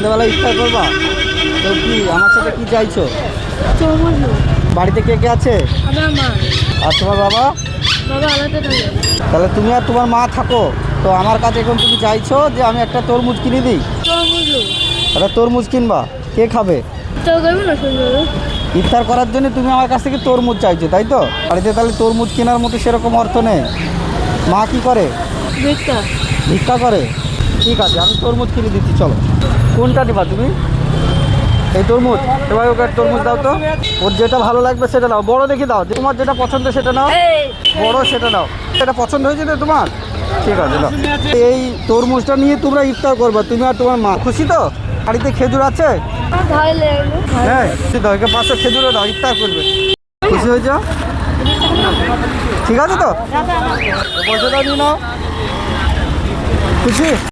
সন্ধ্যাবেলা ইফতার করবা? তো কি আমার সাথে কি চাইছো? বাড়িতে কে কে আছে? আমার মা। আর তোমার বাবা? বাবা আলাদা থাকে। তাহলে তুমি আর তোমার মা থাকো। তো আমার কাছে এখন তুমি চাইছো যে আমি একটা তরমুজ কিনে দিই? একটা তরমুজ কিনবা? কে খাবে? তো করবো না সন্ধ্যাবেলা। ইফতার করার জন্য তুমি আমার কাছ থেকে তরমুজ চাইছো, তাই তো? বাড়িতে তাহলে তরমুজ কেনার মতো সেরকম অর্থ নেই। মা কি করে? ভিক্ষা। ভিক্ষা করে? ঠিক আছে, আমি তরমুজ কিনে দিচ্ছি, চলো। কোনটা নেবা তুমি? এই তরমুজ? এবার ওকে তরমুজ দাও তো। ওর যেটা ভালো লাগবে সেটা নাও, বড় দেখে দাও। তোমার যেটা পছন্দ সেটা নাও, বড় সেটা নাও। এটা পছন্দ হয়েছে তো তোমার? ঠিক আছে, নাও। এই তরমুজটা নিয়ে তোমরা ইফতার করবে, তুমি আর তোমার মা। খুশি তো? বাড়িতে খেজুর আছে? আমার ভালো লাগলো। হ্যাঁ, দাও, একে 500 খেজুরও দাও, ইফতার করবে। খুশি হয়েছ? ঠিক আছে তো? পয়সাটা নিয়ে নাও। খুশি?